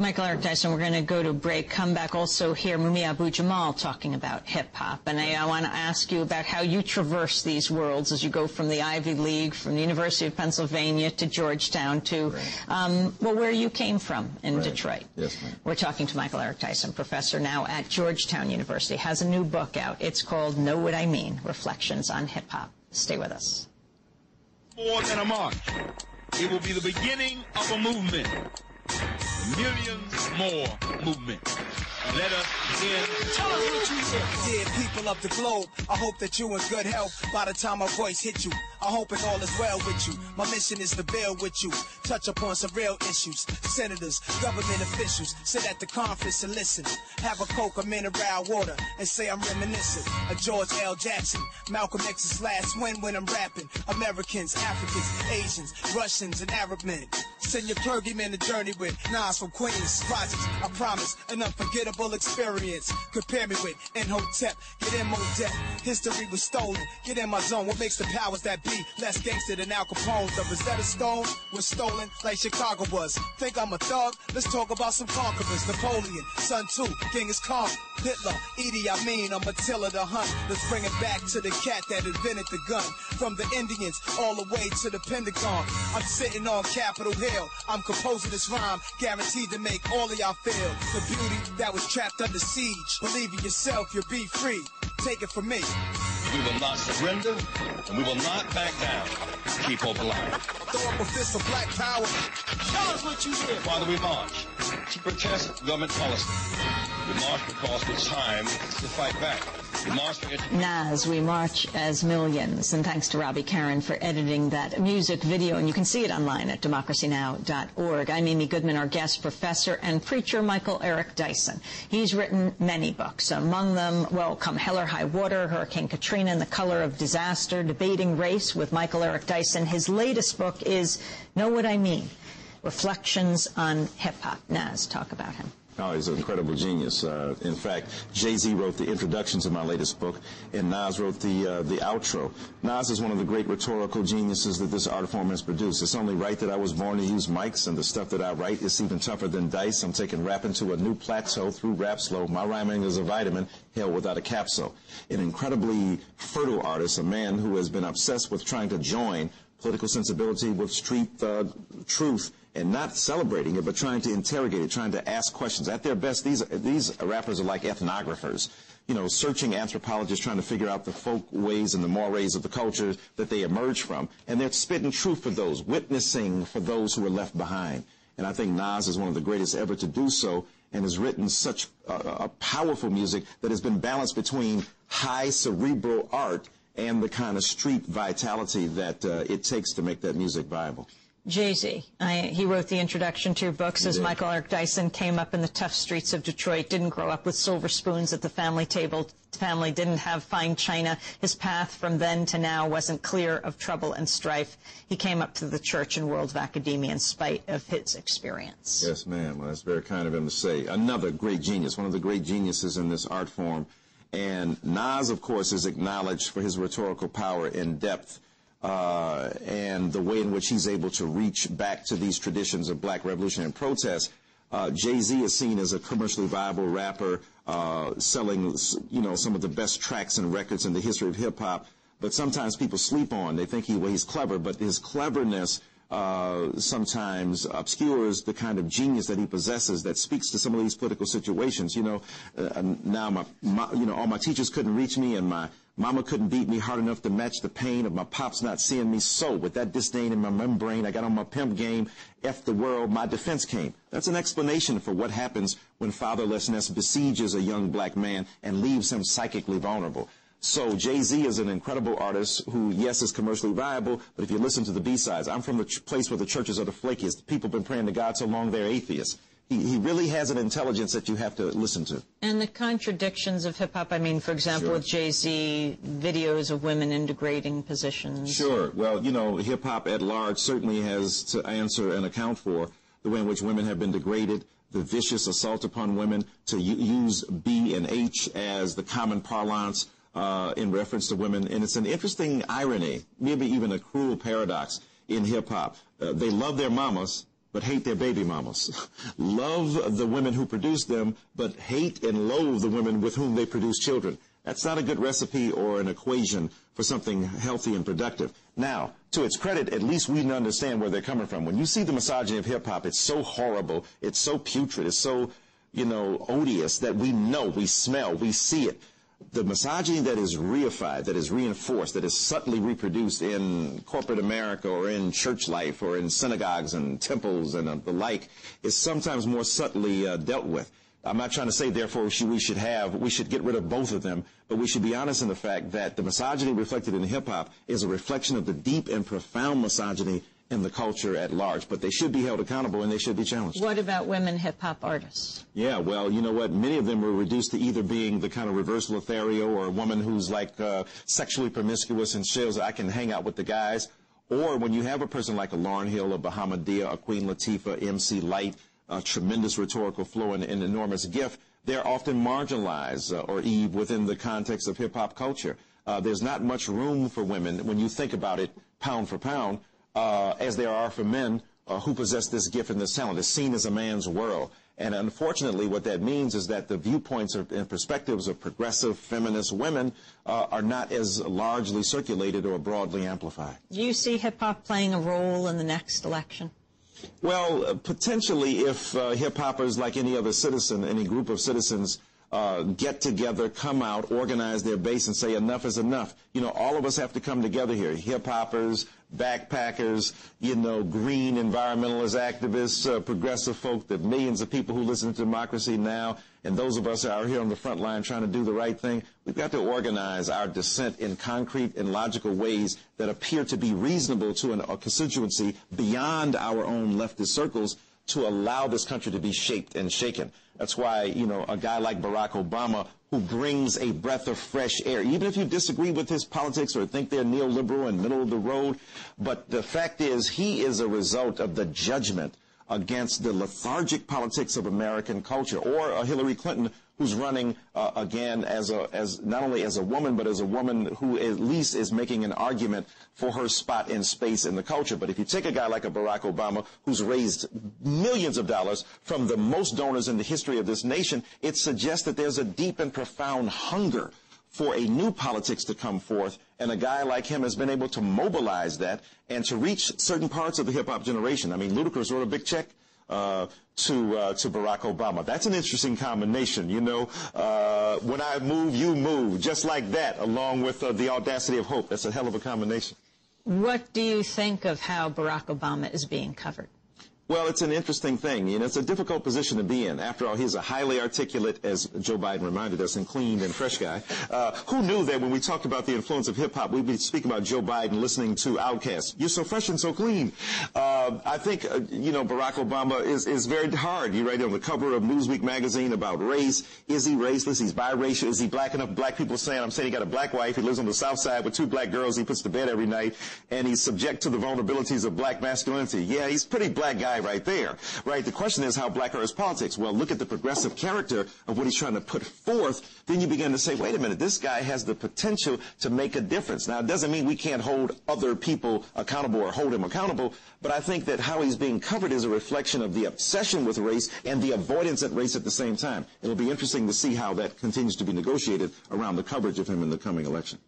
Michael Eric Dyson, we're going to go to break, come back, also hear Mumia Abu-Jamal talking about hip-hop. And I want to ask you about how you traverse these worlds as you go from the Ivy League, from the University of Pennsylvania to Georgetown to, well, where you came from in Detroit. Yes, ma'am. We're talking to Michael Eric Dyson, professor now at Georgetown University, has a new book out. It's called Know What I Mean, Reflections on Hip-Hop. Stay with us. More than a march. It will be the beginning of a movement. Millions more movement. Let us begin. Tell us what you said. Dear people of the globe, I hope that you in good health by the time my voice hits you. I hope it all is well with you. My mission is to build with you, touch upon some real issues. Senators, government officials, sit at the conference and listen. Have a Coke or mineral water and say I'm reminiscent of George L. Jackson, Malcolm X's last win when I'm rapping. Americans, Africans, Asians, Russians, and Arab men. Send your clergymen to journey with Nas from Queens projects. I promise an unforgettable experience. Compare me with N-Hotep, get in more depth. History was stolen, get in my zone. What makes the powers that be less gangster than Al Capone? The Rosetta Stone was stolen like Chicago was. Think I'm a thug? Let's talk about some conquerors. Napoleon, Sun Tzu, Genghis Khan, Hitler, Idi Amin, I'm Attila the Hun. Let's bring it back to the cat that invented the gun. From the Indians all the way to the Pentagon. I'm sitting on Capitol Hill. I'm composing this rhyme, guaranteed to make all of y'all feel the beauty that was trapped under siege. Believe in yourself, you'll be free. Take it from me. We will not surrender, and we will not back down. Keep hope alive. Throw up a fist of black power. Tell us what you did. Why do we march? To protest government policy. We march because it's time to fight back. We march for Nas, We March as Millions. And thanks to Robbie Karen for editing that music video. And you can see it online at democracynow.org. I'm Amy Goodman, our guest professor and preacher, Michael Eric Dyson. He's written many books. Among them, well, Come Hell or High Water, Hurricane Katrina, and the Color of Disaster, Debating Race with Michael Eric Dyson. His latest book is Know What I Mean, Reflections on Hip-Hop. Nas, talk about him. Oh, he's an incredible genius. In fact, Jay-Z wrote the introduction to my latest book, and Nas wrote the outro. Nas is one of the great rhetorical geniuses that this art form has produced. It's only right that I was born to use mics, and the stuff that I write is even tougher than dice. I'm taking rapping to a new plateau through rap slow. My rhyming is a vitamin, hell without a capsule. An incredibly fertile artist, a man who has been obsessed with trying to join political sensibility with street truth, and not celebrating it, but trying to interrogate it, trying to ask questions. At their best, these rappers are like ethnographers, you know, searching anthropologists, trying to figure out the folk ways and the mores of the culture that they emerge from. And they're spitting truth for those, witnessing for those who are left behind. And I think Nas is one of the greatest ever to do so, and has written such a powerful music that has been balanced between high cerebral art and the kind of street vitality that it takes to make that music viable. Jay-Z, he wrote the introduction to your book, says Michael Eric Dyson came up in the tough streets of Detroit, didn't grow up with silver spoons at the family table, family didn't have fine china. His path from then to now wasn't clear of trouble and strife. He came up through the church and world of academia in spite of his experience. Yes, ma'am. Well, that's very kind of him to say. Another great genius, one of the great geniuses in this art form. And Nas, of course, is acknowledged for his rhetorical power and depth, and the way in which he's able to reach back to these traditions of black revolution and protest. Jay-Z is seen as a commercially viable rapper, selling, you know, some of the best tracks and records in the history of hip-hop. But sometimes people sleep on. They think he's clever, but his cleverness sometimes obscures the kind of genius that he possesses that speaks to some of these political situations. You know, now all my teachers couldn't reach me, and my mama couldn't beat me hard enough to match the pain of my pops not seeing me. So with that disdain in my membrane, I got on my pimp game. F the world, my defense came. That's an explanation for what happens when fatherlessness besieges a young black man and leaves him psychically vulnerable. So Jay-Z is an incredible artist who, yes, is commercially viable, but if you listen to the B-sides, I'm from the place where the churches are the flakiest. People have been praying to God so long they're atheists. He really has an intelligence that you have to listen to. And the contradictions of hip-hop, I mean, for example, with Jay-Z, videos of women in degrading positions. Sure. Well, you know, hip-hop at large certainly has to answer and account for the way in which women have been degraded, the vicious assault upon women, to use B and H as the common parlance in reference to women. And it's an interesting irony, maybe even a cruel paradox in hip-hop. They love their mamas, but hate their baby mamas. Love the women who produce them, but hate and loathe the women with whom they produce children. That's not a good recipe or an equation for something healthy and productive. Now, to its credit, at least we understand where they're coming from. When you see the misogyny of hip-hop, it's so horrible, it's so putrid, it's so, odious that we know, we smell, we see it. The misogyny that is reified, that is reinforced, that is subtly reproduced in corporate America or in church life or in synagogues and temples and the like is sometimes more subtly dealt with. I'm not trying to say, therefore, we should get rid of both of them, but we should be honest in the fact that the misogyny reflected in hip-hop is a reflection of the deep and profound misogyny in the culture at large. But they should be held accountable and they should be challenged. What about women hip-hop artists? Yeah, well, you know what? Many of them were reduced to either being the kind of reverse Lothario or a woman who's like sexually promiscuous and shows I can hang out with the guys. Or when you have a person like a Lauryn Hill, a Bahamadia, a Queen Latifah, MC Lyte, a tremendous rhetorical flow and an enormous gift, they're often marginalized, or Eve, within the context of hip-hop culture. There's not much room for women, when you think about it pound for pound, as there are for men who possess this gift and this talent. It's seen as a man's world. And unfortunately, what that means is that the viewpoints and perspectives of progressive feminist women are not as largely circulated or broadly amplified. Do you see hip-hop playing a role in the next election? Well, potentially if hip-hoppers, like any other citizen, any group of citizens, get together, come out, organize their base and say enough is enough. All of us have to come together here. Hip-hoppers, backpackers, green environmentalist activists, progressive folk, the millions of people who listen to Democracy Now!, and those of us who are here on the front line trying to do the right thing. We've got to organize our dissent in concrete and logical ways that appear to be reasonable to a constituency beyond our own leftist circles to allow this country to be shaped and shaken. That's why, a guy like Barack Obama, who brings a breath of fresh air, even if you disagree with his politics or think they're neoliberal and middle of the road, but the fact is he is a result of the judgment against the lethargic politics of American culture, or a Hillary Clinton who's running again as not only as a woman, but as a woman who at least is making an argument for her spot in space in the culture. But if you take a guy like a Barack Obama who's raised millions of dollars from the most donors in the history of this nation, it suggests that there's a deep and profound hunger for a new politics to come forth, and a guy like him has been able to mobilize that and to reach certain parts of the hip-hop generation. I mean, Ludacris wrote a big check to Barack Obama. That's an interesting combination, when I move, you move, just like that, along with the audacity of hope. That's a hell of a combination. What do you think of how Barack Obama is being covered? Well, it's an interesting thing. It's a difficult position to be in. After all, he's a highly articulate, as Joe Biden reminded us, and clean and fresh guy. Who knew that when we talked about the influence of hip-hop, we'd be speaking about Joe Biden listening to Outkast. You're so fresh and so clean. I think, Barack Obama is very hard. He writes on the cover of Newsweek magazine about race. Is he raceless? He's biracial. Is he black enough? Black people saying, I'm saying he got a black wife. He lives on the South Side with 2 black girls he puts to bed every night. And he's subject to the vulnerabilities of black masculinity. Yeah, he's a pretty black guy right there, right? The question is, how black are his politics? Well, look at the progressive character of what he's trying to put forth. Then you begin to say, wait a minute, this guy has the potential to make a difference. Now, it doesn't mean we can't hold other people accountable or hold him accountable, but I think that how he's being covered is a reflection of the obsession with race and the avoidance at race at the same time. It'll be interesting to see how that continues to be negotiated around the coverage of him in the coming election.